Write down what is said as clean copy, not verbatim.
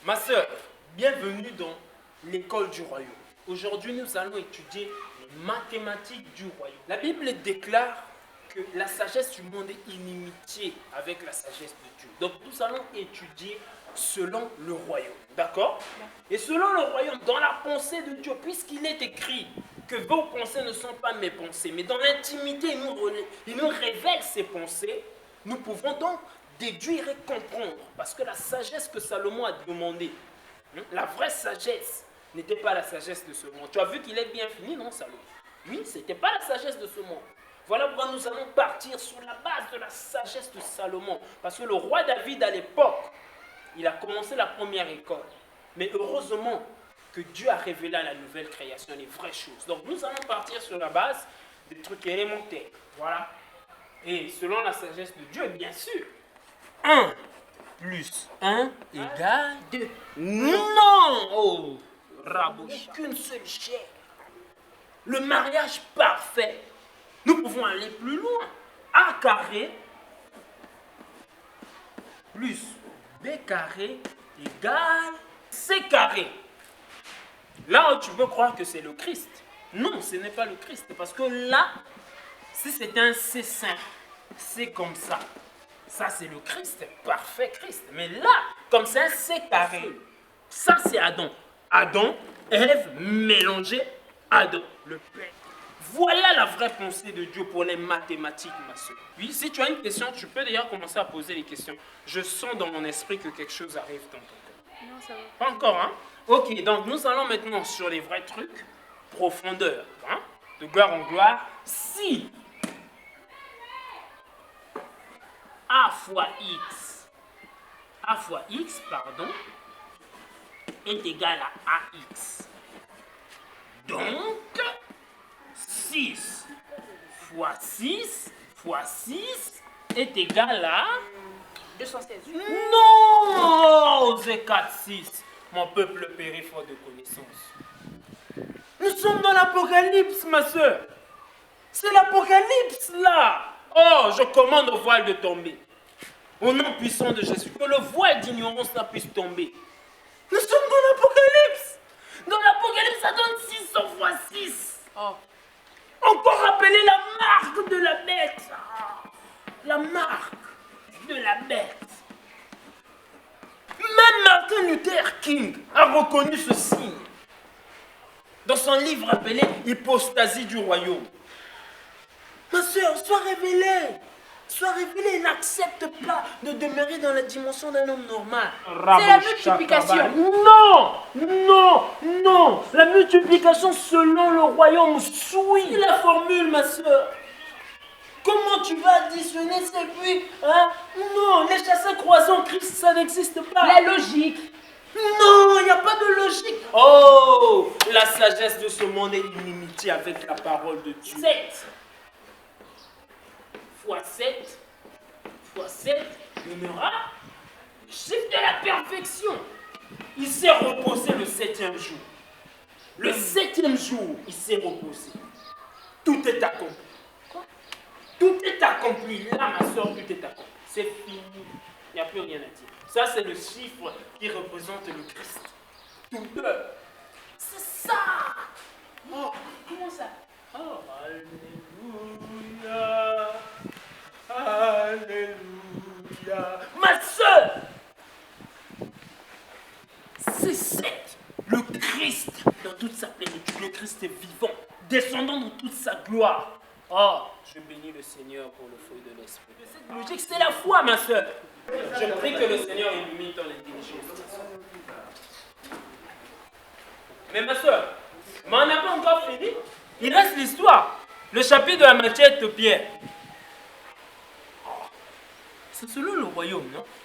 Ma sœur, bienvenue dans l'école du royaume. Aujourd'hui, nous allons étudier les mathématiques du royaume. La Bible déclare que la sagesse du monde est inimitié avec la sagesse de Dieu. Donc, nous allons étudier selon le royaume. D'accord? Et selon le royaume, dans la pensée de Dieu, puisqu'il est écrit que vos pensées ne sont pas mes pensées, mais dans l'intimité, il nous révèle ses pensées, nous pouvons donc déduire et comprendre. Parce que la sagesse que Salomon a demandé, la vraie sagesse, n'était pas la sagesse de ce monde. Tu as vu qu'il est bien fini, non, Salomon? Oui, ce n'était pas la sagesse de ce monde. Voilà pourquoi nous allons partir sur la base de la sagesse de Salomon. Parce que le roi David, à l'époque, il a commencé la première école. Mais heureusement que Dieu a révélé à la nouvelle création les vraies choses. Donc nous allons partir sur la base des trucs élémentaires. Voilà. Et selon la sagesse de Dieu, bien sûr. 1 plus 1 égale 2. Non! Oh! Rabouche. Qu'une seule chair. Le mariage parfait. Nous pouvons aller plus loin. A carré plus B carré égale C carré. Là, tu peux croire que c'est le Christ. Non, ce n'est pas le Christ. Parce que là, si c'est un C simple, c'est comme ça. Ça, c'est le Christ, parfait Christ. Mais là, comme c'est un C carré, ça, c'est Adam. Adam, Ève, mélangé, Adam, le Père. Voilà la vraie pensée de Dieu pour les mathématiques, ma soeur. Oui, si tu as une question, tu peux d'ailleurs commencer à poser les questions. Je sens dans mon esprit que quelque chose arrive dans ton cœur. Non, ça va. Pas encore, hein? Ok, donc nous allons maintenant sur les vrais trucs. Profondeur, hein? De gloire en gloire. Si A fois X, pardon, est égal à AX. Donc, 6 fois 6 fois 6 est égal à 216. Non, c'est 4, 6. Mon peuple périt faute de connaissance. Nous sommes dans l'Apocalypse, ma soeur. C'est l'Apocalypse, là. Oh, je commande au voile de tomber. Au nom puissant de Jésus, que le voile d'ignorance là puisse tomber. Nous sommes dans l'Apocalypse. Dans l'Apocalypse, ça donne 600 fois 6. Oh. Encore appelé la marque de la bête. La marque de la bête. Même Martin Luther King a reconnu ce signe dans son livre appelé Hypostasie du royaume. Ma soeur, sois révélée. Sois révélée. N'accepte pas de demeurer dans la dimension d'un homme normal. C'est la multiplication. Non, non, non. La multiplication selon le royaume suit la formule, ma soeur. Comment tu vas additionner ces puis, hein? Non, les chasseurs croisés en Christ, ça n'existe pas. La logique. Non, il n'y a pas de logique. Oh, la sagesse de ce monde est inimitié avec la parole de Dieu. 7 fois 7 fois 7 donnera le chiffre de la perfection. Il s'est reposé le 7e jour. Le 7e jour, il s'est reposé. Tout est accompli. Tout est accompli. Là, ma soeur, tout est accompli. C'est fini. Il n'y a plus rien à dire. Ça, c'est le chiffre qui représente le Christ. Tout l'heure. C'est ça. Oh, comment ça? Oh, alléluia. Alléluia. Ma soeur, c'est 7. Le Christ dans toute sa plénitude. Le Christ est vivant, descendant dans toute sa gloire. Oh, je bénis le Seigneur pour le fruit de l'esprit. Cette logique, c'est la foi, ma soeur. Je prie que le Seigneur illumine ton intelligence. Mais ma soeur, mais on n'a pas encore fini. Il reste l'histoire. Le chapitre de la matière de Pierre. C'est selon le royaume, non?